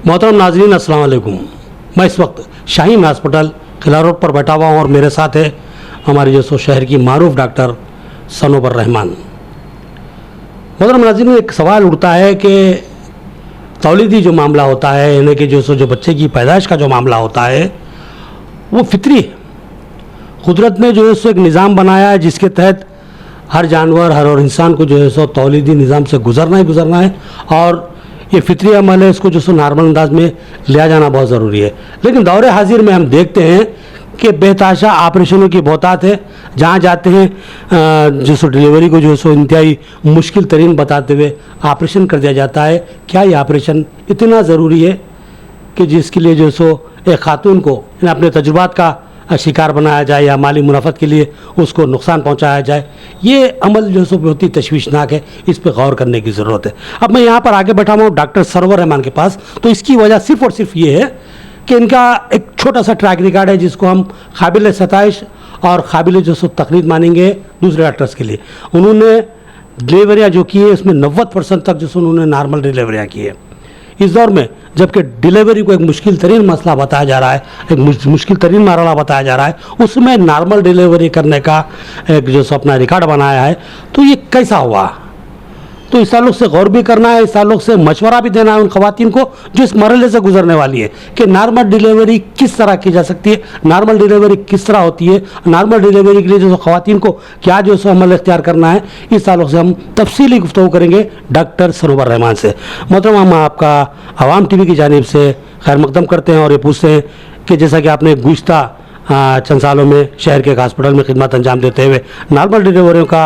मोहतरम नाज़रीन, अस्सलाम वालेकुम। मैं इस वक्त शाहीन हॉस्पिटल किला रोड पर बैठा हुआ हूँ और मेरे साथ है हमारे जो सो शहर की मारूफ डॉक्टर सनोबर रहमान। मोहतरम नाज़रीन, एक सवाल उठता है कि तौलीदी जो मामला होता है, यानी कि जो बच्चे की पैदाइश का जो मामला होता है वो फितरी है। कुदरत ने जो है सो एक निज़ाम बनाया है जिसके तहत हर जानवर, हर इंसान को जो है सो तौलीदी निज़ाम से गुजरना है और ये फितरी अमल है, इसको जो सो नॉर्मल अंदाज में लिया जाना बहुत ज़रूरी है। लेकिन दौरे हाजिर में हम देखते हैं कि बेतहाशा ऑपरेशनों की बहुतात है। जहाँ जाते हैं जो सो डिलीवरी को जो सो इंतहाई मुश्किल तरीन बताते हुए ऑपरेशन कर दिया जाता है। क्या ये ऑपरेशन इतना ज़रूरी है कि जिसके लिए जो सो एक खातून को अपने तजुर्बात का शिकार बनाया जाए या माली मुनाफत के लिए उसको नुकसान पहुंचाया जाए? ये अमल जो सो बहुत ही तशवीशनाक है, इस पर गौर करने की ज़रूरत है। अब मैं यहाँ पर आगे बैठा हुआ हूँ डॉक्टर सनोबर रहमान के पास, तो इसकी वजह सिर्फ और सिर्फ ये है कि इनका एक छोटा सा ट्रैक रिकॉर्ड है जिसको हम काबिल सताइश और काबिल जो सो तकलीद मानेंगे दूसरे डॉक्टर्स के लिए। उन्होंने डिलीवरियाँ जो की है उसमें 90% तक जो सो उन्होंने नॉर्मल डिलीवरियाँ की है इस दौर में, जबकि डिलीवरी को एक मुश्किल तरीन मसला बताया जा रहा है, एक मुश्किल तरीन मरहला बताया जा रहा है, उसमें नॉर्मल डिलीवरी करने का एक जो सो अपना रिकॉर्ड बनाया है। तो ये कैसा हुआ? तो इस ताल्लुक़ से गौर भी करना है, इस ताल्लुक़ से मशवरा भी देना है उन ख़वातीन को जो इस मरहले से गुजरने वाली है कि नॉर्मल डिलीवरी किस तरह की जा सकती है, नॉर्मल डिलीवरी किस तरह होती है, नॉर्मल डिलीवरी के लिए जो ख़वातीन को क्या जो सो अमल इख्तियार करना है। इस ताल्लुक़ से हम तफसीली गुफ्तगू करेंगे डॉक्टर सनोबर रहमान से। मोहतरम, हम आपका आवाम टीवी की जानिब से खैर मकदम करते हैं और ये पूछते हैं कि जैसा कि आपने गुज़िश्ता चंद सालों में शहर के एक हॉस्पिटल में खिदमत अंजाम देते हुए नॉर्मल डिलीवरियों का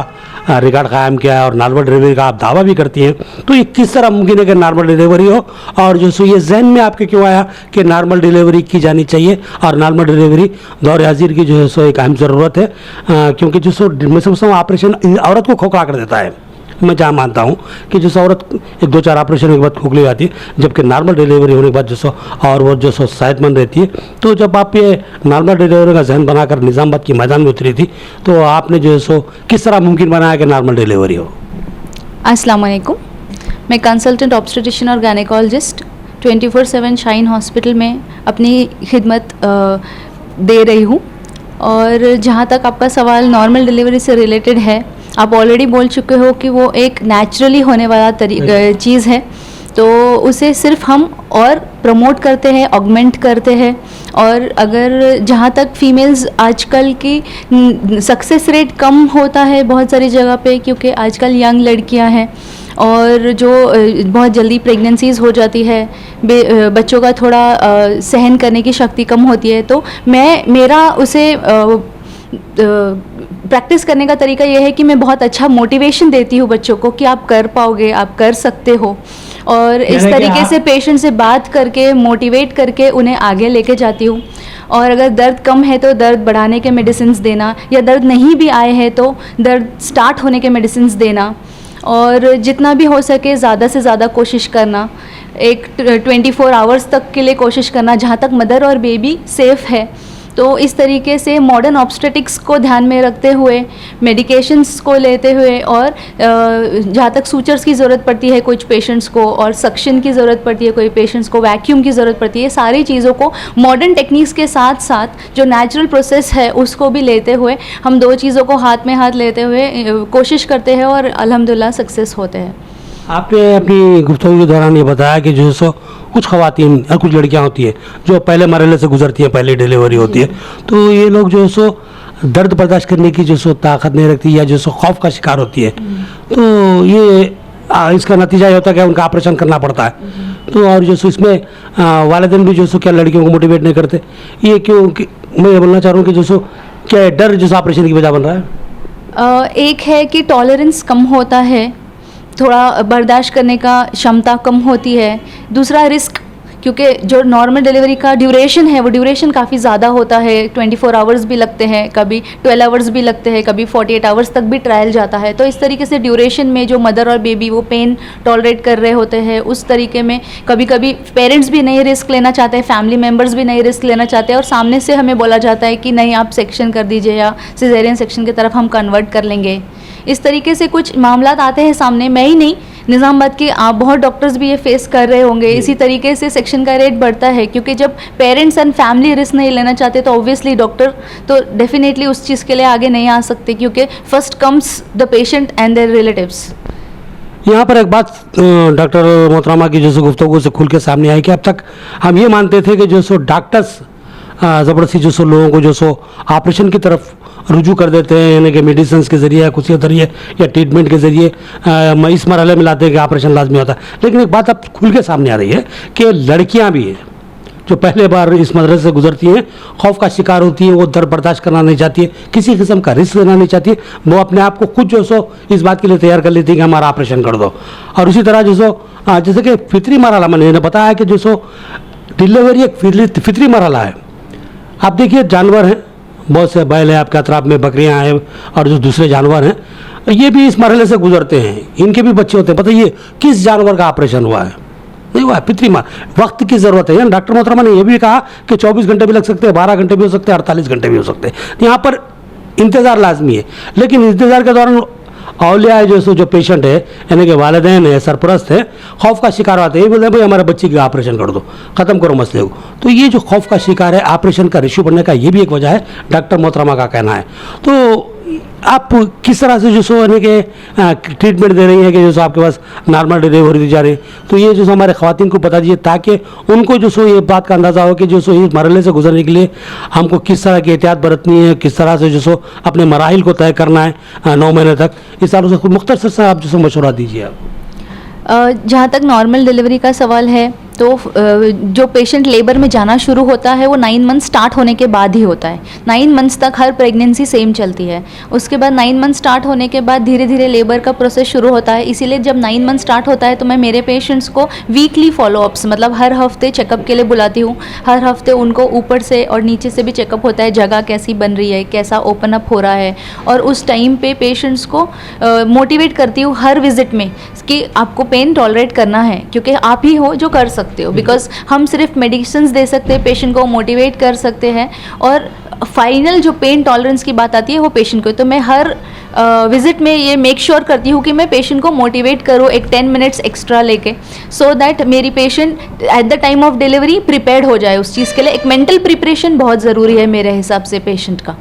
रिकॉर्ड कायम किया है और नॉर्मल डिलीवरी का आप दावा भी करती हैं, तो ये किस तरह मुमकिन है कि नॉर्मल डिलीवरी हो और जो सो ये जहन में आपके क्यों आया कि नॉर्मल डिलीवरी की जानी चाहिए और नॉर्मल डिलीवरी दौर हाजिर की जो है सो एक अहम ज़रूरत है? क्योंकि जो सो मैं समझता हूँ ऑपरेशन औरत को खोखला कर देता है। मैं जहाँ मानता हूँ कि जिस औरत एक 2-4 ऑपरेशन के बाद खोखली आती है, जबकि नॉर्मल डिलीवरी होने के बाद जो सो और वो जो सो सेहतमंद रहती है। तो जब आप ये नॉर्मल डिलीवरी का जहन बनाकर निज़ामाबाद की मैदान में उतरी थी, तो आपने जो है सो किस तरह मुमकिन बनाया कि नॉर्मल डिलीवरी हो? अस्सलाम वालेकुम। मैं कंसल्टेंट ऑब्स्टेट्रिशियन और गायनेकोलॉजिस्ट 24/7 शाहीन हॉस्पिटल में अपनी खिदमत दे रही हूँ। और जहाँ तक आपका सवाल नॉर्मल डिलीवरी से रिलेटेड है, आप ऑलरेडी बोल चुके हो कि वो एक नेचुरली होने वाला चीज़ है, तो उसे सिर्फ हम और प्रमोट करते हैं, ऑगमेंट करते हैं। और अगर जहाँ तक फीमेल्स आजकल की सक्सेस रेट कम होता है बहुत सारी जगह पे, क्योंकि आजकल यंग लड़कियां हैं और जो बहुत जल्दी प्रेगनेंसीज़ हो जाती है, बच्चों का थोड़ा सहन करने की शक्ति कम होती है, तो मेरा उसे प्रैक्टिस करने का तरीका यह है कि मैं बहुत अच्छा मोटिवेशन देती हूँ बच्चों को कि आप कर पाओगे, आप कर सकते हो। और इस तरीके से पेशेंट से बात करके, मोटिवेट करके उन्हें आगे लेके जाती हूँ। और अगर दर्द कम है तो दर्द बढ़ाने के मेडिसिन्स देना, या दर्द नहीं भी आए हैं तो दर्द स्टार्ट होने के मेडिसिन्स देना। और जितना भी हो सके ज़्यादा से ज़्यादा कोशिश करना, एक 24 आवर्स तक के लिए कोशिश करना जहाँ तक मदर और बेबी सेफ़ है। तो इस तरीके से मॉडर्न ऑब्स्टेटिक्स को ध्यान में रखते हुए, मेडिकेशंस को लेते हुए, और जहाँ तक सूचर्स की ज़रूरत पड़ती है कुछ पेशेंट्स को, और सक्शन की ज़रूरत पड़ती है कोई पेशेंट्स को, वैक्यूम की ज़रूरत पड़ती है, सारी चीज़ों को मॉडर्न टेक्निक्स के साथ साथ जो नेचुरल प्रोसेस है उसको भी लेते हुए, हम दो चीज़ों को हाथ में हाथ लेते हुए कोशिश करते हैं और अल्हम्दुलिल्लाह सक्सेस होते हैं। आपने अपनी गुफ्तगू के दौरान ये बताया कि जो सो कुछ ख़वातीन या कुछ लड़कियां होती हैं जो पहले मरहले से गुजरती हैं, पहले डिलीवरी होती है, तो ये लोग जो सो दर्द बर्दाश्त करने की जो सो ताकत नहीं रखती या जो सो खौफ का शिकार होती है, तो ये इसका नतीजा ये होता है कि उनका ऑपरेशन करना पड़ता है। तो और जो सो इसमें वालिदैन भी जो सो क्या लड़कियों को मोटिवेट नहीं करते, ये क्यों? मैं ये बोलना चाह रहा हूँ कि जो सो क्या डर जो सो ऑपरेशन की वजह बन रहा है? एक है कि टॉलरेंस कम होता है, थोड़ा बर्दाश्त करने का क्षमता कम होती है। दूसरा रिस्क, क्योंकि जो नॉर्मल डिलीवरी का ड्यूरेशन है वो ड्यूरेशन काफ़ी ज़्यादा होता है, 24 आवर्स भी लगते हैं, कभी 12 आवर्स भी लगते हैं, कभी 48 आवर्स तक भी ट्रायल जाता है। तो इस तरीके से ड्यूरेशन में जो मदर और बेबी वो पेन टॉलरेट कर रहे होते हैं, उस तरीके में कभी कभी पेरेंट्स भी नहीं रिस्क लेना चाहते हैं, फैमिली मेम्बर्स भी नहीं रिस्क लेना चाहते हैं, और सामने से हमें बोला जाता है कि नहीं आप सेक्शन कर दीजिए या सिजेरियन सेक्शन की तरफ हम कन्वर्ट कर लेंगे। इस तरीके से कुछ मामला आते हैं सामने। मैं ही नहीं, निज़ामाबाद के आप बहुत डॉक्टर्स भी ये फेस कर रहे होंगे। इसी तरीके से सेक्शन का रेट बढ़ता है, क्योंकि जब पेरेंट्स एंड फैमिली रिस्क नहीं लेना चाहते तो ऑब्वियसली डॉक्टर तो डेफिनेटली उस चीज़ के लिए आगे नहीं आ सकते, क्योंकि first comes the patient and their relatives. यहाँ पर एक बात डॉक्टर मोहतरमा की जो सो गुफ्तगू से खुल के सामने आई कि अब तक हम ये मानते थे कि जो सो डॉक्टर्स ज़बरदस्ती जो सो लोगों को जो सो ऑपरेशन की तरफ रुजू कर देते हैं, यानी कि मेडिसिन के ज़रिए या कुछ के ज़रिए या ट्रीटमेंट के ज़रिए इस मरहले में लाते हैं कि ऑपरेशन लाजमी होता है। लेकिन एक बात अब खुल के सामने आ रही है कि लड़कियाँ भी हैं जो पहले बार इस मदरसे से गुजरती हैं, खौफ का शिकार होती हैं, वो दर्द बर्दाश्त करना नहीं चाहती है, किसी किस्म का रिस्क लेना नहीं चाहती है, वो अपने आप को खुद जो सो इस बात के लिए तैयार कर लेती है कि हमारा ऑपरेशन कर दो। और उसी तरह जो सो जैसे कि फितरी मरहला मैंने बताया कि जो सो डिलीवरी एक फितरी मरहला है। आप देखिए जानवर हैं, बहुत से बैल हैं आपके अतराफ में, बकरियां हैं और जो दूसरे जानवर हैं, ये भी इस मरहले से गुजरते हैं, इनके भी बच्चे होते हैं। बताइए किस जानवर का ऑपरेशन हुआ है? नहीं हुआ है। फितरी वक्त की ज़रूरत है। डॉक्टर मोहतरमा ने यह भी कहा कि 24 घंटे भी लग सकते हैं, 12 घंटे भी हो सकते हैं, 48 घंटे भी हो सकते हैं। यहाँ पर इंतज़ार लाजमी है, लेकिन इंतज़ार के दौरान औलिया जो पेशेंट है, यानी कि वालिदैन है, सरपरस्त है, खौफ का शिकार होते हैं, ये बोलते हैं भाई हमारे बच्चे का ऑपरेशन कर दो, ख़त्म करो मसले को। तो ये जो खौफ का शिकार है, ऑपरेशन का इशू बनने का ये भी एक वजह है, डॉक्टर मोहतरमा का कहना है। तो आप किस तरह से जो सो यानी कि ट्रीटमेंट दे रही है कि जो सो आपके पास नॉर्मल डिलीवरी दी जा रही है, तो ये जो सो हमारे ख़वातीन को बता दीजिए ताकि उनको जो सो ये बात का अंदाज़ा हो कि जो सो इस मरहले से गुजरने के लिए हमको किस तरह की एहतियात बरतनी है, किस तरह से जो सो अपने मराहिल को तय करना है 9 महीने तक। इस सालों से खुद मुख्तसर से आप जो सो मशवरा दीजिए आप। जहाँ तक नॉर्मल डिलीवरी का सवाल है, तो जो पेशेंट लेबर में जाना शुरू होता है वो 9 मंथ स्टार्ट होने के बाद ही होता है। 9 मंथ्स तक हर प्रेगनेंसी सेम चलती है। उसके बाद 9 मंथ स्टार्ट होने के बाद धीरे धीरे लेबर का प्रोसेस शुरू होता है। इसीलिए जब 9 मंथ स्टार्ट होता है तो मैं मेरे पेशेंट्स को वीकली फॉलोअप्स, मतलब हर हफ्ते चेकअप के लिए बुलाती हूँ। हर हफ्ते उनको ऊपर से और नीचे से भी चेकअप होता है, जगह कैसी बन रही है, कैसा ओपन अप हो रहा है। और उस टाइम पे पेशेंट्स को मोटिवेट करती हूँ हर विजिट में कि आपको पेन टॉलरेट करना है, क्योंकि आप ही हो जो कर सकते हो। बिकॉज हम सिर्फ मेडिसिन दे सकते हैं, पेशेंट को मोटिवेट कर सकते हैं, और फाइनल जो पेन टॉलरेंस की बात आती है वो पेशेंट को। तो मैं हर विजिट में ये मेक श्योर करती हूँ कि मैं पेशेंट को मोटिवेट करूँ एक 10 मिनट्स एक्स्ट्रा लेके, सो दैट मेरी patient at the time of delivery prepared हो जाए उस चीज़ के लिए। एक मेंटल प्रिपरेशन बहुत ज़रूरी है मेरे हिसाब से पेशेंट का।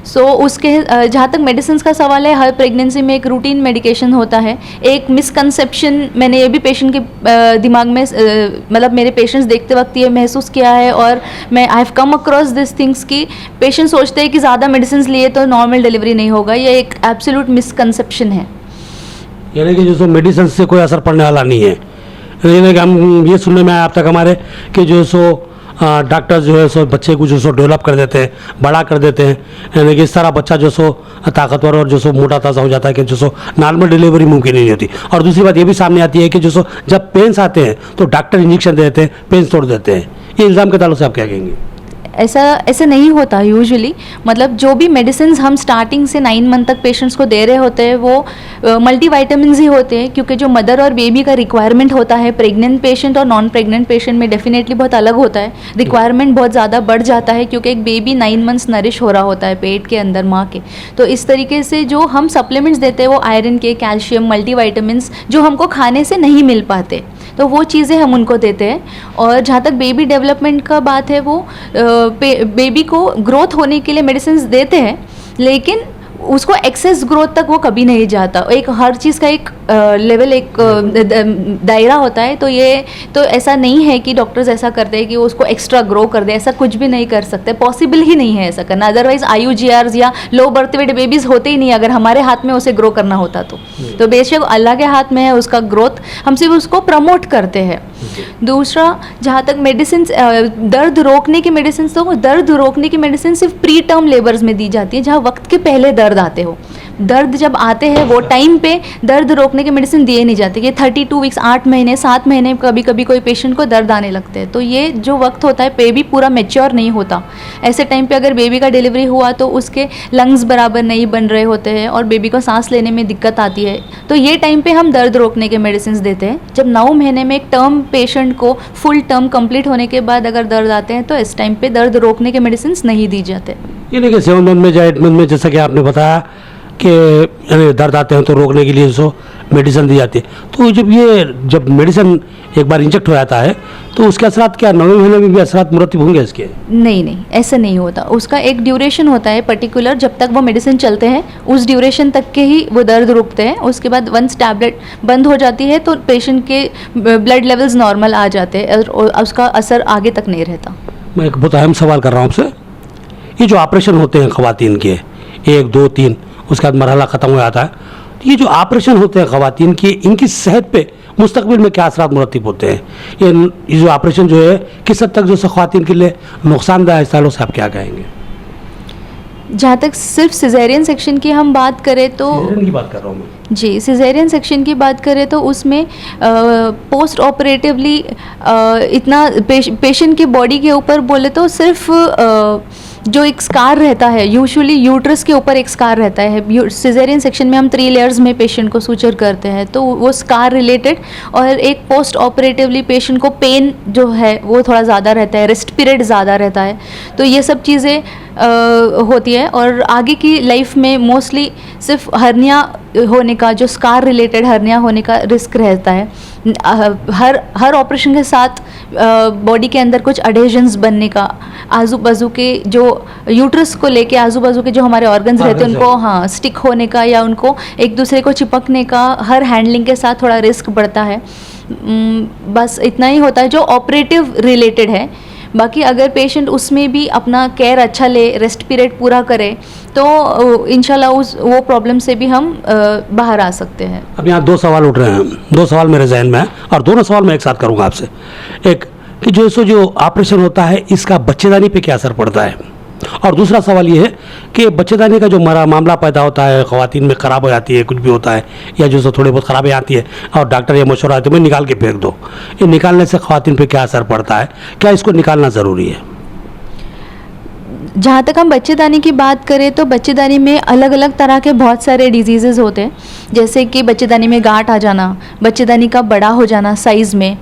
सो उसके जहाँ तक मेडिसिन का सवाल है, हर प्रेगनेंसी में एक रूटीन मेडिकेशन होता है। एक मिसकंसेप्शन मैंने ये भी पेशेंट के दिमाग में मतलब मेरे पेशेंट्स देखते वक्त ये महसूस किया है, और मैं I have come across this things कि पेशेंट सोचते हैं कि ज़्यादा मेडिसिन लिए तो नॉर्मल डिलीवरी नहीं होगा। ये एक एब्सोल्यूट मिसकंसेप्शन है, यानी कि जो मेडिसिन से कोई असर पड़ने वाला नहीं है। यानी कि हम ये सुनने में आया अब तक हमारे कि जो सो डॉक्टर जो है सो बच्चे को जो सो डेवलप कर देते हैं, बड़ा कर देते हैं, यानी कि इस तरह बच्चा जो सो ताकतवर और जो सो मोटा ताज़ा हो जाता है कि जो सो नॉर्मल डिलीवरी मुमकिन नहीं होती। और दूसरी बात ये भी सामने आती है कि जो सो जब पेन्स आते हैं तो डॉक्टर इंजेक्शन दे देते हैं, पेन्स तोड़ देते हैं। ये इल्ज़ाम के ताल्लुक से आप क्या कहेंगे? ऐसे नहीं होता यूजुअली। मतलब जो भी मेडिसिन हम स्टार्टिंग से 9 मंथ तक पेशेंट्स को दे रहे होते हैं वो मल्टीविटामिन्स ही होते हैं, क्योंकि जो मदर और बेबी का रिक्वायरमेंट होता है प्रेग्नेंट पेशेंट और नॉन प्रेग्नेंट पेशेंट में डेफिनेटली बहुत अलग होता है। रिक्वायरमेंट बहुत ज़्यादा बढ़ जाता है, क्योंकि एक बेबी 9 मंथ्स नरिश हो रहा होता है पेट के अंदर माँ के। तो इस तरीके से जो हम सप्लीमेंट्स देते हैं वो आयरन के, कैल्शियम, मल्टीविटामिन्स जो हमको खाने से नहीं मिल पाते, तो वो चीज़ें हम उनको देते हैं। और जहाँ तक बेबी डेवलपमेंट का बात है, वो बेबी को ग्रोथ होने के लिए मेडिसिन देते हैं, लेकिन उसको एक्सेस ग्रोथ तक वो कभी नहीं जाता। एक हर चीज़ का एक लेवल, एक दायरा होता है। तो ये तो ऐसा नहीं है कि डॉक्टर्स ऐसा करते हैं कि वो उसको एक्स्ट्रा ग्रो कर दे, ऐसा कुछ भी नहीं कर सकते, पॉसिबल ही नहीं है ऐसा करना। अदरवाइज IUGRs या लो बर्थ वेट बेबीज होते ही नहीं अगर हमारे हाथ में उसे ग्रो करना होता तो बेशक अल्लाह के हाथ में है उसका ग्रोथ, हम सिर्फ उसको प्रमोट करते हैं। दूसरा, जहाँ तक मेडिसिन, दर्द रोकने की मेडिसिन, तो दर्द रोकने की मेडिसिन सिर्फ प्री टर्म लेबर्स में दी जाती है, जहाँ वक्त के पहले दर्द आते हो। दर्द जब आते हैं वो टाइम पे दर्द रोकने की मेडिसिन दिए नहीं जाती। ये 32 वीक्स, 8 महीने, 7 महीने कभी कभी कोई पेशेंट को दर्द आने लगते हैं। तो ये जो वक्त होता है, बेबी पूरा मैच्योर नहीं होता, ऐसे टाइम पे अगर बेबी का डिलीवरी हुआ तो उसके लंग्स बराबर नहीं बन रहे होते हैं और बेबी को सांस लेने में दिक्कत आती है। तो ये टाइम पे हम दर्द रोकने के मेडिसिन देते हैं। जब 9 महीने में एक टर्म पेशेंट को फुल टर्म कंप्लीट होने के बाद अगर दर्द आते हैं तो इस टाइम पे दर्द रोकने के मेडिसिन नहीं दी जाते। ये नहीं कि 7 मंथ में या 8 मंथ में, जैसा कि आपने बताया कि यानी दर्द आते हैं तो रोकने के लिए जो मेडिसिन दी जाती है। तो जब मेडिसिन एक बार इंजेक्ट हो जाता है तो उसके असरात क्या 9वें महीने में भी असरात मुरतब होंगे इसके? नहीं, ऐसा नहीं होता। उसका एक ड्यूरेशन होता है पर्टिकुलर, जब तक वो मेडिसिन चलते हैं उस ड्यूरेशन तक के ही वो दर्द रुकते हैं। उसके बाद वंस टैबलेट बंद हो जाती है तो पेशेंट के ब्लड लेवल्स नॉर्मल आ जाते हैं और उसका असर आगे तक नहीं रहता। मैं एक बहुत अहम सवाल कर रहा हूँ आपसे, ये जो ऑपरेशन होते हैं ख़वातीन के 1, 2, 3 उसके बाद मरहला ख़त्म हो जाता है, ये जो ऑपरेशन होते हैं ख़वातीन की, इनकी सेहत पे मुस्तकबिल में क्या असरात मुरतब होते हैं? ये जो ऑपरेशन जो है किस हद तक जो ख़वातीन के लिए नुकसानदायक है, इस ताल्लुक़ से आप क्या कहेंगे? जहाँ तक सिर्फ सिजेरियन सेक्शन की हम बात करें तो सिजेरियन की बात कर रहा हूँ मैं। जी, सिजेरियन सेक्शन की बात करें तो उसमें पोस्ट ऑपरेटिवली इतना पेशेंट की बॉडी के ऊपर बोले तो सिर्फ जो एक स्कार रहता है, यूजुअली यूट्रस के ऊपर एक स्कार रहता है। सिजेरियन सेक्शन में हम 3 लेयर्स में पेशेंट को सूचर करते हैं, तो वो स्कार रिलेटेड, और एक पोस्ट ऑपरेटिवली पेशेंट को पेन जो है वो थोड़ा ज़्यादा रहता है, रेस्ट पीरियड ज़्यादा रहता है। तो ये सब चीज़ें होती है। और आगे की लाइफ में मोस्टली सिर्फ हर्निया होने का, जो स्कार रिलेटेड हर्निया होने का रिस्क रहता है। हर ऑपरेशन के साथ बॉडी के अंदर कुछ अडेजन्स बनने का, आजू बाजू के जो यूट्रस को लेके आजू बाजू के जो हमारे ऑर्गन्स रहते हैं उनको स्टिक होने का या उनको एक दूसरे को चिपकने का, हर हैंडलिंग के साथ थोड़ा रिस्क बढ़ता है। बस इतना ही होता है जो ऑपरेटिव रिलेटेड है। बाकी अगर पेशेंट उसमें भी अपना केयर अच्छा ले, रेस्ट पीरियड पूरा करे, तो इंशाल्लाह वो प्रॉब्लम से भी हम बाहर आ सकते हैं। अब यहाँ 2 सवाल उठ रहे हैं, 2 सवाल मेरे जहन में है और दोनों सवाल मैं एक साथ करूँगा आपसे। एक कि जो ऑपरेशन होता है इसका बच्चेदानी पे क्या असर पड़ता है, और दूसरा सवाल ये है कि बच्चेदानी का जो मामला पैदा होता है, ख़वातीन में ख़राब हो जाती है, कुछ भी होता है या जो सो थोड़ी बहुत ख़राबी आती है और डॉक्टर ये मशवरा देते हैं निकाल के फेंक दो, ये निकालने से ख़वातीन पे क्या असर पड़ता है, क्या इसको निकालना ज़रूरी है? जहाँ तक हम बच्चेदानी की बात करें तो बच्चेदानी में अलग अलग तरह के बहुत सारे डिजीज़ेज़ होते हैं, जैसे कि बच्चेदानी में गांठ आ जाना, बच्चेदानी का बड़ा हो जाना साइज़ में,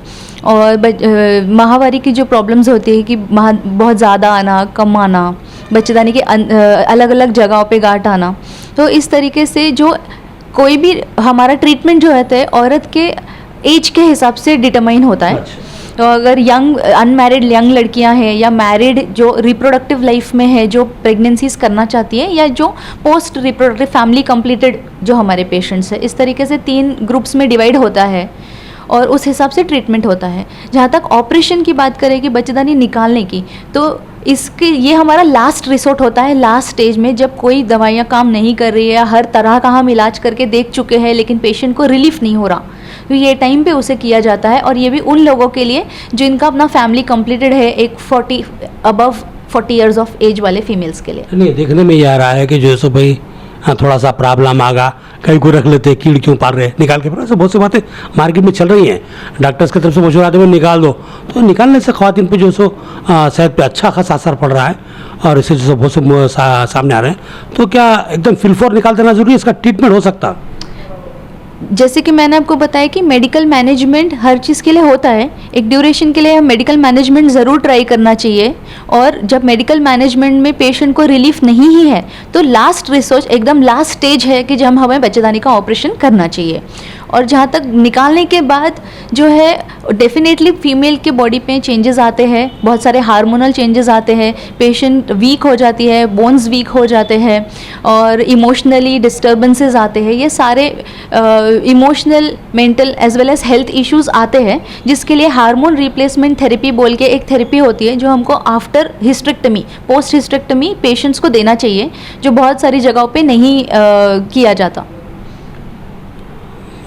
और माहवारी की जो प्रॉब्लम्स होती है कि बहुत ज़्यादा आना, कम आना, बच्चेदानी के अलग अलग जगहों पे गांठ आना। तो इस तरीके से जो कोई भी हमारा ट्रीटमेंट जो रहता है औरत के एज के हिसाब से डिटरमाइन होता है। तो अगर अनमैरिड यंग लड़कियां हैं या मैरिड जो रिप्रोडक्टिव लाइफ में है, जो प्रेगनेंसीज करना चाहती है, या जो पोस्ट रिप्रोडक्टिव फैमिली कंप्लीटेड जो हमारे पेशेंट्स है, इस तरीके से 3 ग्रुप्स में डिवाइड होता है और उस हिसाब से ट्रीटमेंट होता है। जहाँ तक ऑपरेशन की बात करें कि बच्चेदानी निकालने की, तो ये हमारा लास्ट रिसोर्ट होता है, लास्ट स्टेज में जब कोई दवाइयाँ काम नहीं कर रही है या हर तरह का हम इलाज करके देख चुके हैं लेकिन पेशेंट को रिलीफ नहीं हो रहा, तो ये टाइम पे उसे किया जाता है। और ये भी उन लोगों के लिए जिनका अपना फैमिली कंप्लीटेड है, एक 40 ईयर्स ऑफ एज वाले फीमेल्स के लिए। नहीं, देखने में ये आ रहा है कि जो सो भाई थोड़ा सा प्रॉब्लम आगा, कहीं को रख लेते, कीड़ क्यों पाल रहे, निकाल के, ऐसे बहुत सी बातें मार्केट में चल रही हैं। डॉक्टर्स की तरफ से मशवरा आते हुए निकाल दो, तो निकालने से ख़वातीन पे जो सो सेहत पे अच्छा खासा असर पड़ रहा है और इससे जो सो बहुत से सामने आ रहे हैं। तो क्या एकदम फिलफोर निकाल देना ज़रूरी है? इसका ट्रीटमेंट हो सकता? जैसे कि मैंने आपको बताया कि मेडिकल मैनेजमेंट हर चीज़ के लिए होता है, एक ड्यूरेशन के लिए हम मेडिकल मैनेजमेंट ज़रूर ट्राई करना चाहिए। और जब मेडिकल मैनेजमेंट में पेशेंट को रिलीफ नहीं ही है तो लास्ट रिसोर्स, एकदम लास्ट स्टेज है कि जब हमें बच्चेदानी का ऑपरेशन करना चाहिए। और जहाँ तक निकालने के बाद जो है डेफिनेटली फीमेल के बॉडी पे चेंजेस आते हैं, बहुत सारे हार्मोनल चेंजेस आते हैं, पेशेंट वीक हो जाती है, बोन्स वीक हो जाते हैं और इमोशनली डिस्टर्बेंसेस आते हैं। ये सारे emotional, mental as well as health issues आते हैं, जिसके लिए हार्मोन रिप्लेसमेंट थेरेपी बोल के एक थेरेपी होती है जो हमको after hysterectomy, post hysterectomy patients को देना चाहिए, जो बहुत सारी जगहों पे नहीं किया जाता।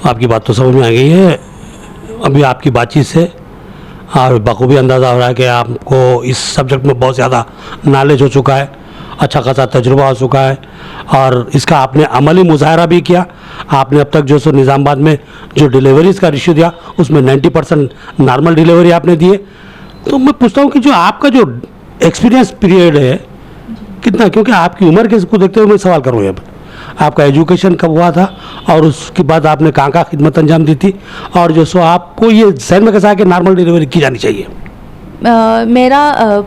आपकी बात तो समझ में आ गई है। अभी आपकी बातचीत से और बखूबी अंदाज़ा हो रहा है कि आपको इस सब्जेक्ट में बहुत ज़्यादा नॉलेज हो चुका है, अच्छा खासा तजुर्बा हो चुका है और इसका आपने अमली मुजाहरा भी किया। आपने अब तक जो सो निज़ामाबाद में जो डिलीवरीज़ का रेशियो दिया उसमें 90% नॉर्मल डिलीवरी आपने दिए। तो मैं पूछता हूँ कि जो आपका जो एक्सपीरियंस पीरियड है कितना, क्योंकि आपकी उम्र के को देखते हुए मैं सवाल करूँ अब, आपका एजुकेशन कब हुआ था और उसके बाद आपने कहाँ खिदमत अंजाम दी थी, और जो सो आपको ये जहन में कैसा है कि नॉर्मल डिलीवरी की जानी चाहिए? मेरा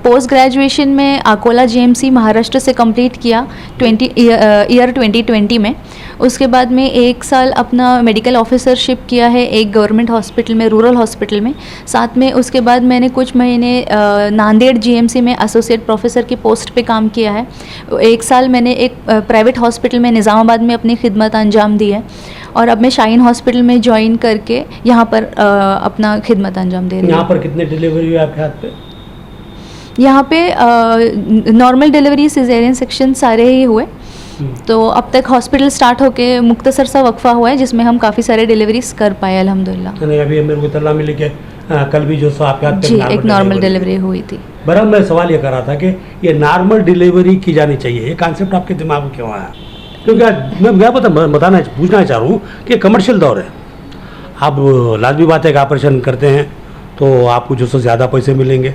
पोस्ट ग्रेजुएशन में अकोला JMC महाराष्ट्र से कंप्लीट किया ईयर 2020 में। उसके बाद में 1 साल अपना मेडिकल ऑफिसरशिप किया है एक गवर्नमेंट हॉस्पिटल में, रूरल हॉस्पिटल में। साथ में उसके बाद मैंने कुछ महीने नांदेड़ जीएमसी में एसोसिएट प्रोफेसर की पोस्ट पे काम किया है। 1 साल मैंने एक प्राइवेट हॉस्पिटल में निज़ामाबाद में अपनी खिदमत अंजाम दी है और अब मैं शाहीन हॉस्पिटल में ज्वाइन करके यहाँ पर अपना खिदमत अंजाम दे रही हूँ। यहाँ पर कितने डिलीवरी हुए आपके हाथ पे? यहाँ पे नॉर्मल डिलीवरी, सिजेरियन सेक्शन सारे ही हुए। तो अब तक हॉस्पिटल स्टार्ट होके मुख्तसर सा वक्फा हुआ है जिसमें हम काफ़ी सारे डिलीवरीज कर पाए अल्हम्दुलिल्लाह। नहीं, अभी मेरे को इतला मिली कि कल भी जो सो आपके हाथ पे जी एक नॉर्मल डिलीवरी हुई थी। बराबर मैं सवाल ये कर रहा था कि ये नॉर्मल डिलीवरी की जानी चाहिए, ये कॉन्सेप्ट आपके दिमाग में क्यों आया? क्योंकि मैं पूछना चाह रहा हूँ कि कमर्शियल दौर है, आप लाजमी बात है कि ऑपरेशन करते हैं तो आपको जो सो ज़्यादा पैसे मिलेंगे,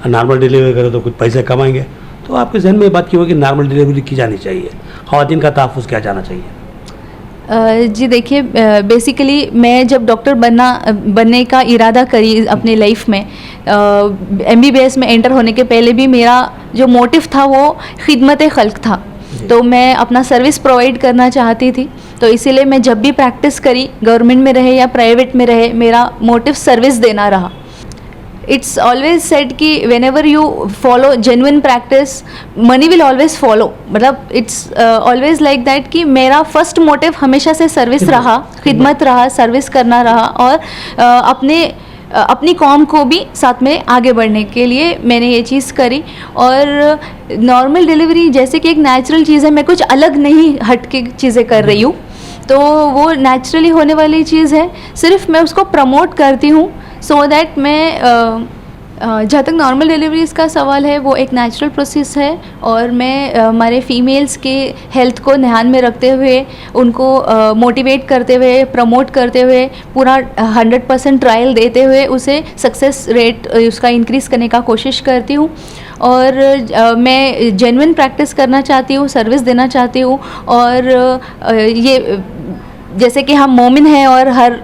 नॉर्मल डिलीवरी करें तो कुछ पैसे कमाएंगे। तो आपके जहन में ये बात क्यों है कि नॉर्मल डिलीवरी की जानी चाहिए, ख़वातीन का तहफ़्फ़ुज़ क्या जाना चाहिए? जी देखिए, बेसिकली मैं जब डॉक्टर बनने का इरादा करी अपने लाइफ में, MBBS में एंटर होने के पहले भी मेरा जो मोटिव था वो खिदमत खल्क था। तो मैं अपना सर्विस प्रोवाइड करना चाहती थी, तो इसीलिए मैं जब भी प्रैक्टिस करी, गवर्नमेंट में रहे या प्राइवेट में रहे, मेरा मोटिव सर्विस देना रहा। इट्स ऑलवेज सेड कि when ever you follow genuine practice money will always follow, मतलब इट्स ऑलवेज लाइक दैट कि मेरा फर्स्ट मोटिव हमेशा से सर्विस रहा, खिदमत रहा, सर्विस करना रहा और अपनी कौम को भी साथ में आगे बढ़ने के लिए मैंने ये चीज़ करी। और नॉर्मल डिलीवरी जैसे कि एक नेचुरल चीज़ है, मैं कुछ अलग नहीं हट के चीज़ें कर रही हूँ, तो वो नेचुरली होने वाली चीज़ है, सिर्फ मैं उसको प्रमोट करती हूँ सो दैट मैं जहाँ तक नॉर्मल डिलीवरीज़ का सवाल है वो एक नेचुरल प्रोसेस है और मैं हमारे फीमेल्स के हेल्थ को ध्यान में रखते हुए उनको मोटिवेट करते हुए, प्रमोट करते हुए, पूरा 100% ट्रायल देते हुए उसे सक्सेस रेट उसका इंक्रीज़ करने का कोशिश करती हूँ। और मैं जेन्युइन प्रैक्टिस करना चाहती हूँ, सर्विस देना चाहती हूँ। और ये जैसे कि हम मोमिन हैं और हर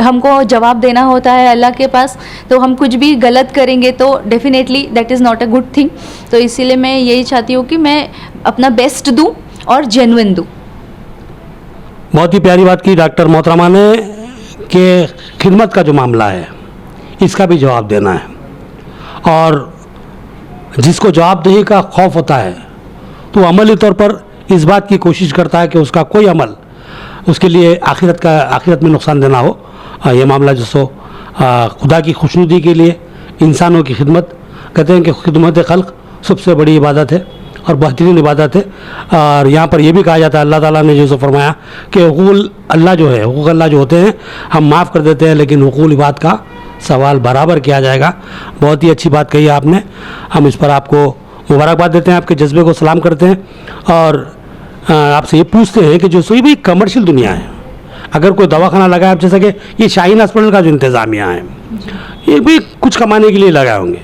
हमको जवाब देना होता है अल्लाह के पास, तो हम कुछ भी गलत करेंगे तो definitely that is not a good thing. तो इसीलिए मैं यही चाहती हूँ कि मैं अपना बेस्ट दूँ और जेन्युइन दूँ। बहुत ही प्यारी बात की डॉक्टर मोहतरमा ने कि खिदमत का जो मामला है इसका भी जवाब देना है, और जिसको जवाबदेही का खौफ होता है तो अमली तौर पर इस बात की कोशिश करता है कि उसका कोई अमल उसके लिए आखिरत में नुकसान देना हो। ये मामला जो सो खुदा की खुशनुदी के लिए इंसानों की खिदमत, कहते हैं कि खिदमत खल्क सबसे बड़ी इबादत है और बेहतरीन इबादत है। और यहाँ पर यह भी कहा जाता है, अल्लाह ताला ने जो सो फरमाया कि हुकूक अल्लाह जो है, हुकूक अल्लाह जो होते हैं हम माफ़ कर देते हैं, लेकिन हुकूक इबाद का सवाल बराबर किया जाएगा। बहुत ही अच्छी बात कही आपने, हम इस पर आपको मुबारकबाद देते हैं, आपके जज्बे को सलाम करते हैं और आपसे ये पूछते हैं कि जो सो भी कमर्शियल दुनिया है, अगर कोई दवाखाना लगाए, आप जैसा कि ये शाहीन हॉस्पिटल का जो इंतज़ामिया है ये भी कुछ कमाने के लिए लगाए होंगे,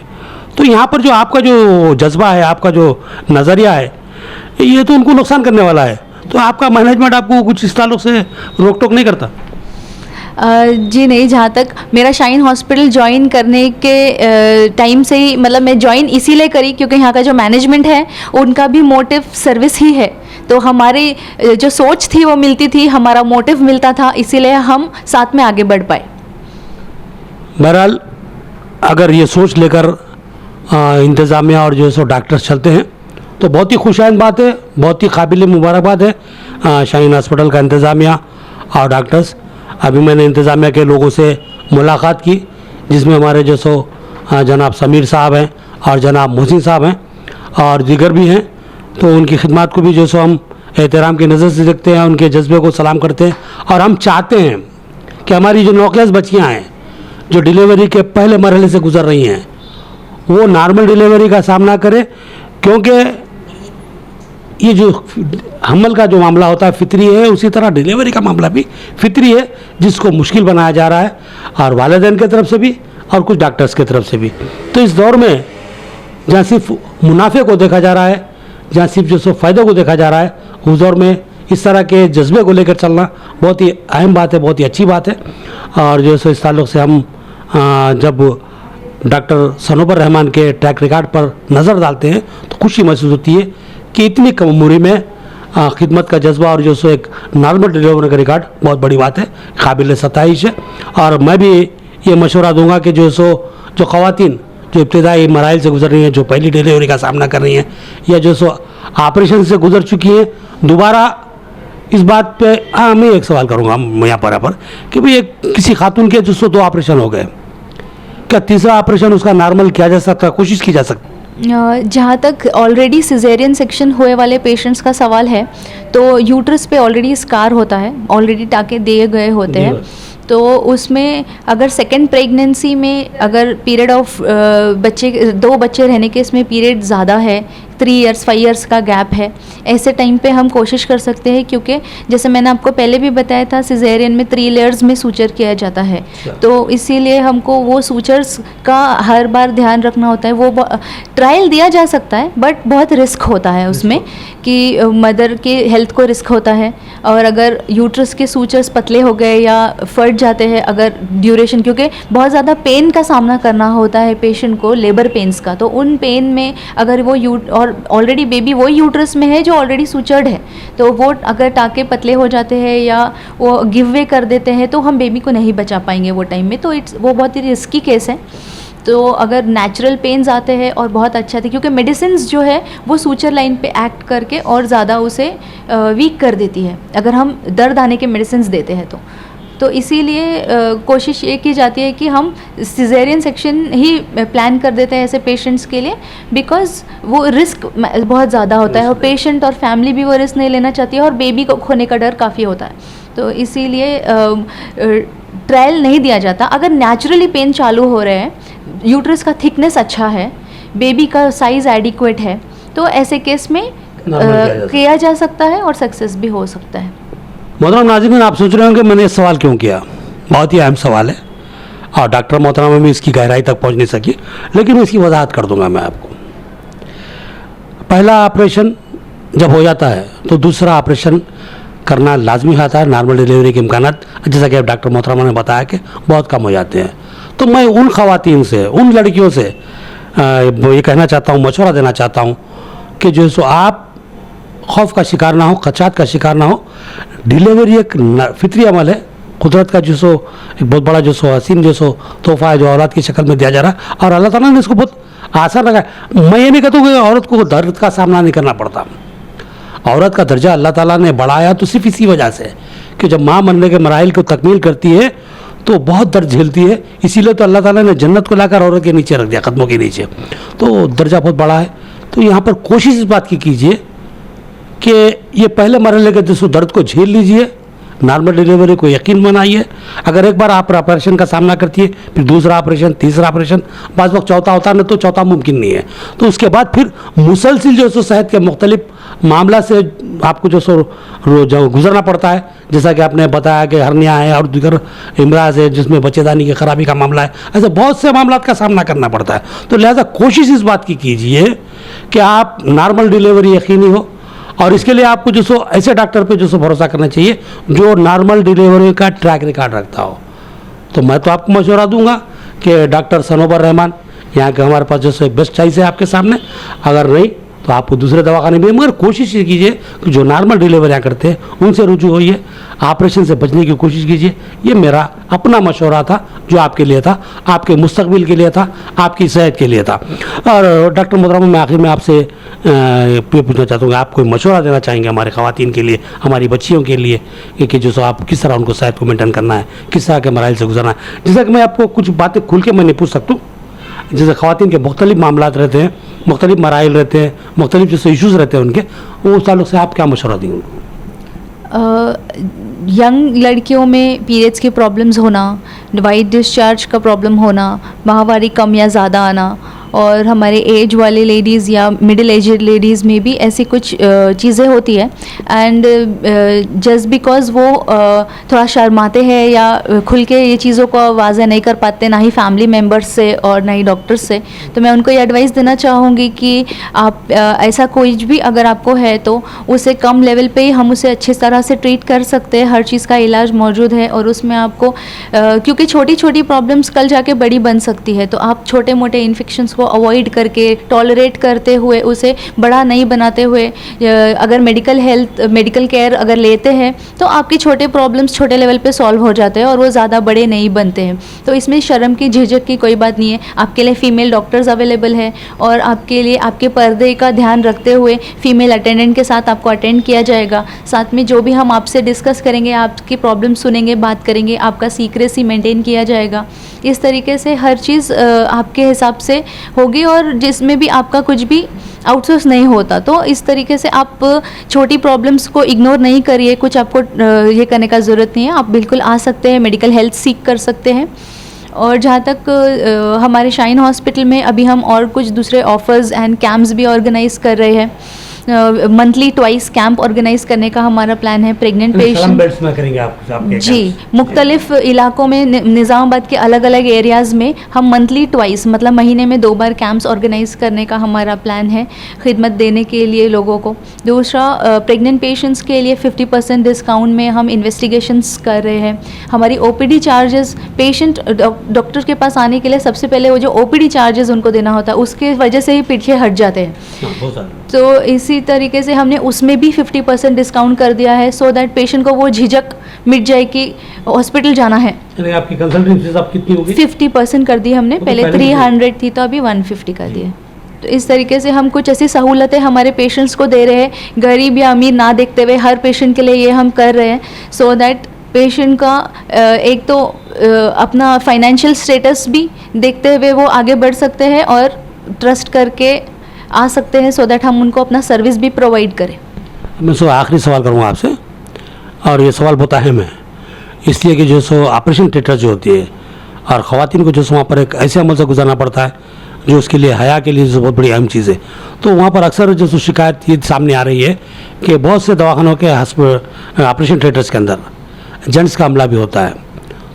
तो यहाँ पर जो आपका जो जज्बा है, आपका जो नज़रिया है, ये तो उनको नुकसान करने वाला है। तो आपका मैनेजमेंट आपको कुछ इस ताल्लुक से रोक टोक नहीं करता? जी नहीं, जहाँ तक मेरा शाहीन हॉस्पिटल ज्वाइन करने के टाइम से ही, मतलब मैं ज्वाइन इसीलिए करी क्योंकि यहाँ का जो मैनेजमेंट है उनका भी मोटिव सर्विस ही है, तो हमारी जो सोच थी वो मिलती थी, हमारा मोटिव मिलता था, इसीलिए हम साथ में आगे बढ़ पाए। बहरहाल अगर ये सोच लेकर इंतज़ामिया और जो सो डॉक्टर्स चलते हैं तो बहुत ही खुशाइन बात है, बहुत ही काबिल मुबारकबाद है शाहीन हॉस्पिटल का इंतज़ामिया और डॉक्टर्स। अभी मैंने इंतज़ामिया के लोगों से मुलाकात की जिसमें हमारे जो सो जनाब समीर साहब हैं और जनाब मोहसिन साहब हैं और दीगर भी हैं, तो उनकी खिदमत को भी जो सो हम एहतराम की नज़र से देखते हैं, उनके जज्बे को सलाम करते हैं और हम चाहते हैं कि हमारी जो नौकियाज़ बच्चियाँ हैं जो डिलीवरी के पहले मरहले से गुजर रही हैं वो नॉर्मल डिलीवरी का सामना करें, क्योंकि ये जो हमल का जो मामला होता है फितरी है, उसी तरह डिलीवरी का मामला भी फितरी है जिसको मुश्किल बनाया जा रहा है और वालिदैन की तरफ से भी और कुछ डॉक्टर्स की तरफ से भी। तो इस दौर में जहाँ सिर्फ मुनाफे को देखा जा रहा है, जहाँ सिर्फ जो सो फ़ायदे को देखा जा रहा है, उस दौर में इस तरह के जज्बे को लेकर चलना बहुत ही अहम बात है, बहुत ही अच्छी बात है। और जो सो इस ताल्लुक़ से हम जब डॉक्टर सनोबर रहमान के ट्रैक रिकॉर्ड पर नज़र डालते हैं तो खुशी महसूस होती है कि इतनी कम उम्र में खिदमत का जज्बा और जो सो एक नॉर्मल डिलीवरी का रिकॉर्ड बहुत बड़ी बात है, काबिल सताइश है। और मैं भी ये मशवरा दूंगा कि जो सो जो ख़वातीन जो इब्तदाई मराइल से गुजर रही हैं, जो पहली डिलीवरी का सामना कर रही हैं या जो सो ऑपरेशन से गुजर चुकी हैं, दोबारा इस बात पे मैं एक सवाल करूंगा यहाँ पर कि भाई एक किसी खातून के जो सो 2 ऑपरेशन हो गए, क्या तीसरा ऑपरेशन उसका नॉर्मल किया जा सकता है, कोशिश की जा सकती है? जहाँ तक ऑलरेडी सिजेरियन सेक्शन हुए वाले पेशेंट्स का सवाल है, तो यूट्रस पे ऑलरेडी स्कार होता है, ऑलरेडी टाँके दिए गए होते हैं। तो उसमें अगर सेकेंड प्रेगनेंसी में अगर पीरियड ऑफ 2 बच्चे रहने के इसमें पीरियड ज़्यादा है, 3 इयर्स 5 इयर्स का गैप है, ऐसे टाइम पे हम कोशिश कर सकते हैं, क्योंकि जैसे मैंने आपको पहले भी बताया था सिजेरियन में 3 लेयर्स में सूचर किया जाता है। तो इसीलिए हमको वो सूचर्स का हर बार ध्यान रखना होता है। वो ट्रायल दिया जा सकता है बट बहुत रिस्क होता है उसमें कि मदर के हेल्थ को रिस्क होता है। और अगर यूट्रस के सूचर्स पतले हो गए या फट जाते हैं अगर ड्यूरेशन, क्योंकि बहुत ज़्यादा पेन का सामना करना होता है पेशेंट को, लेबर पेन्स का, तो उन पेन में अगर वो और ऑलरेडी बेबी वो यूट्रस में है जो ऑलरेडी सूचर्ड है, तो वो अगर टाँके पतले हो जाते हैं या वो गिव वे कर देते हैं तो हम बेबी को नहीं बचा पाएंगे वो टाइम में। तो वो बहुत ही रिस्की केस है। तो अगर नेचुरल पेन्स आते हैं और बहुत अच्छा थे, क्योंकि मेडिसिन जो है वो सूचर लाइन पे एक्ट करके और ज़्यादा उसे वीक कर देती है अगर हम दर्द आने के मेडिसिन देते हैं तो इसीलिए कोशिश ये की जाती है कि हम सिजेरियन सेक्शन ही प्लान कर देते हैं ऐसे पेशेंट्स के लिए, बिकॉज वो रिस्क बहुत ज़्यादा होता है और पेशेंट और फैमिली भी वो रिस्क नहीं लेना चाहती है और बेबी को खोने का डर काफ़ी होता है। तो इसीलिए ट्रायल नहीं दिया जाता। अगर नेचुरली पेन चालू हो रहे हैं, यूट्रस का थिकनेस अच्छा है, बेबी का साइज़ एडिक्वेट है, तो ऐसे केस में किया जा सकता है और सक्सेस भी हो सकता है। मोहतरम नाज़रीन, आप सोच रहे होंगे मैंने ये सवाल क्यों किया, बहुत ही अहम सवाल है और डॉक्टर मोहतरमा में इसकी गहराई तक पहुंच नहीं सकी, लेकिन इसकी वजाहत कर दूंगा मैं आपको। पहला ऑपरेशन जब हो जाता है तो दूसरा ऑपरेशन करना लाजमी होता है। नॉर्मल डिलीवरी के इम्कानात, जैसा कि डॉक्टर मोहतरमा ने बताया, कि बहुत कम हो जाते हैं। तो मैं उन ख़वातीन से, उन लड़कियों से ये कहना चाहता हूँ, मशवरा देना चाहता हूँ कि जो सो आप खौफ का शिकार ना हो, खदशात का शिकार ना हो। डिलीवरी एक फितरी अमल है, कुदरत का जो सो एक बहुत बड़ा जो सो हसीन जो सो तोहफा है जो औलाद की शक्ल में दिया जा रहा है, और अल्लाह ताला ने इसको बहुत आसान रखा है। मैं ये नहीं कहता हूँ कि औरत को दर्द का सामना नहीं करना पड़ता। औरत का दर्जा अल्लाह ताला ने बढ़ाया तो सिर्फ इसी वजह से कि जब माँ बनने के मराइल को तकमील करती है तो बहुत दर्द झेलती है, इसीलिए तो अल्लाह ताला ने जन्नत को लाकर औरत के नीचे रख दिया, कदमों के नीचे। तो दर्जा बहुत बड़ा है। तो यहाँ पर कोशिश इस बात की कीजिए कि ये पहले मरहले के जिस दर्द को झेल लीजिए, नॉर्मल डिलीवरी को यकीन बनाइए। अगर एक बार आप ऑपरेशन का सामना करती है, फिर दूसरा ऑपरेशन, तीसरा ऑपरेशन, बाज़ वक्त चौथा होता है, तो चौथा मुमकिन नहीं है। तो उसके बाद फिर मुसलसिल जो सो सेहत के मुख्तलिफ मामला से आपको जो सो गुजरना पड़ता है, जैसा कि आपने बताया कि हर्निया है और दीगर इमराज है जिसमें बच्चेदानी की खराबी का मामला है, ऐसे बहुत से मामला का सामना करना पड़ता है। तो लिहाजा कोशिश इस बात की कीजिए कि आप नॉर्मल डिलीवरी यकीनी हो, और इसके लिए आपको जो सो ऐसे डॉक्टर पे जो सो भरोसा करना चाहिए जो नॉर्मल डिलीवरी का ट्रैक रिकॉर्ड रखता हो। तो मैं तो आपको मशवरा दूंगा कि डॉक्टर सनोबर रहमान यहाँ के हमारे पास जो सो बेस्ट चॉइस है आपके सामने। अगर नहीं तो आपको दूसरे दवाखाने में, मगर कोशिश ये कीजिए कि जो नॉर्मल डिलीवरियाँ करते हैं उनसे रुजू होइए, ऑपरेशन से बचने की कोशिश कीजिए। ये मेरा अपना मशवरा था जो आपके लिए था, आपके मुस्तकबिल के लिए था, आपकी सेहत के लिए था। और डॉक्टर मोहतरमा, मैं आखिर में आपसे पूछना चाहता हूँ, आप कोई मशवरा देना चाहेंगे हमारे ख़वातीन के लिए, हमारी बच्चियों के लिए, कि जो सो आप किस तरह उनको सेहत को मेंटेन करना है, किस तरह के मराइल से गुजरना है। जैसा कि मैं आपको कुछ बातें खुल के मैं नहीं पूछ सकता हूँ, जैसे ख़वातीन के मुख्तलिफ मामलात रहते हैं, मुख्तलिफ मराइल रहते हैं, मुख्तलिफ जैसे इशूज़ रहते हैं उनके, वो उस ताल्लुक़ से आप क्या मशवरा देंगे उनको? यंग लड़कियों में पीरियड्स की प्रॉब्लम्स होना, वाइट डिस्चार्ज का प्रॉब्लम होना, माहवारी कम या ज़्यादा आना, और हमारे एज वाले लेडीज़ या मिडिल एजेड लेडीज़ में भी ऐसी कुछ चीज़ें होती है। एंड जस्ट बिकॉज़ वो थोड़ा शर्माते हैं या खुल के ये चीज़ों को वाज़ेह नहीं कर पाते, ना ही फैमिली मेम्बर्स से और ना ही डॉक्टर्स से, तो मैं उनको ये एडवाइस देना चाहूँगी कि आप ऐसा कोई भी अगर आपको है तो उसे कम लेवल पे ही हम उसे अच्छी तरह से ट्रीट कर सकते हैं। हर चीज़ का इलाज मौजूद है और उसमें आपको क्योंकि छोटी छोटी प्रॉब्लम्स कल जाके बड़ी बन सकती है, तो आप छोटे मोटे इन्फेक्शंस को अवॉइड करके, टॉलरेट करते हुए, उसे बड़ा नहीं बनाते हुए अगर मेडिकल केयर अगर लेते हैं तो आपके छोटे प्रॉब्लम्स छोटे लेवल पे सॉल्व हो जाते हैं और वो ज़्यादा बड़े नहीं बनते हैं। तो इसमें शर्म की, झिझक की कोई बात नहीं है। आपके लिए फ़ीमेल डॉक्टर्स अवेलेबल है और आपके लिए आपके पर्दे का ध्यान रखते हुए फीमेल अटेंडेंट के साथ आपको अटेंड किया जाएगा। साथ में जो भी हम आपसे डिस्कस करेंगे, आपकी प्रॉब्लम सुनेंगे, बात करेंगे, आपका सीक्रेसी मेंटेन किया जाएगा। इस तरीके से हर चीज़ आपके हिसाब से होगी और जिसमें भी आपका कुछ भी आउटसोर्स नहीं होता। तो इस तरीके से आप छोटी प्रॉब्लम्स को इग्नोर नहीं करिए, कुछ आपको ये करने का ज़रूरत नहीं है। आप बिल्कुल आ सकते हैं, मेडिकल हेल्थ सीख कर सकते हैं। और जहाँ तक हमारे शाइन हॉस्पिटल में अभी हम और कुछ दूसरे ऑफ़र्स एंड कैंप्स भी ऑर्गेनाइज़ कर रहे हैं। मंथली ट्वाइस कैंप ऑर्गेनाइज करने का हमारा प्लान है। प्रेग्नेंट पेशेंट बेड्स में करेंगे आपके जी, मुख्तलिफ इलाकों में, निज़ामाबाद के अलग अलग एरियाज़ में हम मंथली ट्वाइस मतलब महीने में 2 बार कैंप्स ऑर्गेनाइज करने का हमारा प्लान है, खिदमत देने के लिए लोगों को। दूसरा, प्रेग्नेंट पेशेंट्स के लिए 50% डिस्काउंट में हम इन्वेस्टिगेशंस कर रहे हैं। हमारी OPD चार्जेस, पेशेंट डॉक्टर के पास आने के लिए सबसे पहले वो जो OPD चार्जेस उनको देना होता है, उसके वजह से ही पीछे हट जाते हैं। तो इसी तरीके से हमने उसमें भी 50% डिस्काउंट कर दिया है, सो दैट पेशेंट को वो झिझक मिट जाए कि हॉस्पिटल जाना है। आपकी कंसल्टेंसी फीस आप कितनी होगी? 50% कर दी हमने, पहले 300 थी तो अभी 150 कर दी है। तो इस तरीके से हम कुछ ऐसी सहूलतें हमारे पेशेंट्स को दे रहे हैं, गरीब या अमीर ना देखते हुए हर पेशेंट के लिए ये हम कर रहे हैं, सो दैट पेशेंट का एक तो अपना फाइनेंशियल स्टेटस भी देखते हुए वो आगे बढ़ सकते हैं और ट्रस्ट करके आ सकते हैं, सो दैट हम उनको अपना सर्विस भी प्रोवाइड करें। मैं आखिरी सवाल करूँगा आपसे, और ये सवाल बहुत अहम है, इसलिए कि जो सो ऑपरेशन थिएटर जो होती है और ख़वातीन को जो सो वहाँ पर एक ऐसे अमल से गुजरना पड़ता है जो उसके लिए हया के लिए जो बहुत बड़ी अहम चीज़ है। तो वहाँ पर अक्सर जो सो शिकायत ये सामने आ रही है कि बहुत से दवाखानों के ऑपरेशन थिएटर्स के अंदर जेंट्स का अमला भी होता है,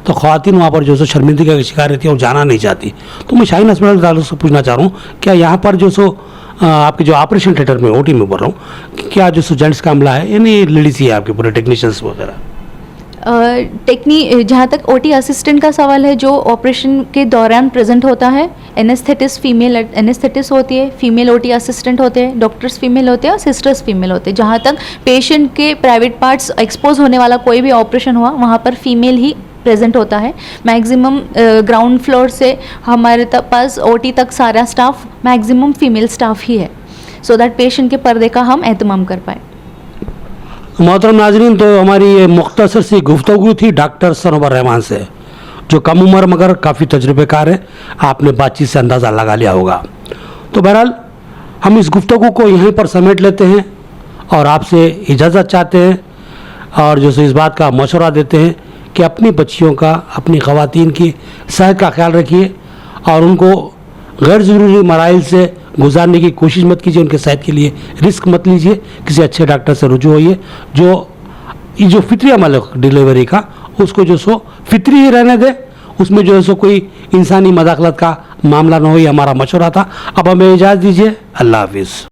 तो ख़वातीन वहाँ पर जो सो शर्मिंदगी का शिकार रहती है और जाना नहीं चाहती। तो मैं शाहीन हॉस्पिटल के ताल्लुक से पूछना चाह रहा हूँ, क्या यहाँ पर जो सो आपके जो ऑपरेशन थिएटर में OT में बोल रहा हूँ, क्या जो सो जेंट्स का अमला है यानी लेडीज ही है आपके पूरे टेक्नीशियंस वगैरह? जहाँ तक OT असिस्टेंट का सवाल है, जो ऑपरेशन के दौरान प्रेजेंट होता है, एनेस्थेटिस्ट फीमेल एनेस्थेटिस्ट होती है, फीमेल OT असिस्टेंट होते हैं, डॉक्टर्स फीमेल होते हैं और सिस्टर्स फीमेल होते हैं। जहाँ तक पेशेंट के प्राइवेट पार्ट्स एक्सपोज होने वाला कोई भी ऑपरेशन हुआ, वहाँ पर फीमेल ही प्रेजेंट होता है। मैक्सिमम ग्राउंड फ्लोर से हमारे पास OT तक सारा स्टाफ मैक्सिमम फीमेल स्टाफ ही है, सो दैट पेशेंट के पर्दे का हम एहतमाम कर पाए। मोहतरम नाज़रीन, तो हमारी ये मुख्तसर सी गुफ्तगू थी डॉक्टर सनोबर रहमान से, जो कम उम्र मगर काफ़ी तजुर्बेकार है। आपने बातचीत से अंदाज़ा लगा लिया होगा। तो बहरहाल हम इस गुफ्तगू को यहीं पर समेट लेते हैं और आपसे इजाज़त चाहते हैं, और जो इस बात का मशवरा देते हैं कि अपनी बच्चियों का, अपनी ख़वातीन की सेहत का ख्याल रखिए और उनको गैर ज़रूरी मराइल से गुजारने की कोशिश मत कीजिए। उनके सेहत के लिए रिस्क मत लीजिए, किसी अच्छे डॉक्टर से रुजू होइए। जो फितरी अमल है डिलीवरी का, उसको जो सो फितरी ही रहने दे, उसमें जो है सो कोई इंसानी मदाखलत का मामला ना हो, ये हमारा मशवरा था। अब हमें इजाज़त दीजिए। अल्लाह हाफिज़।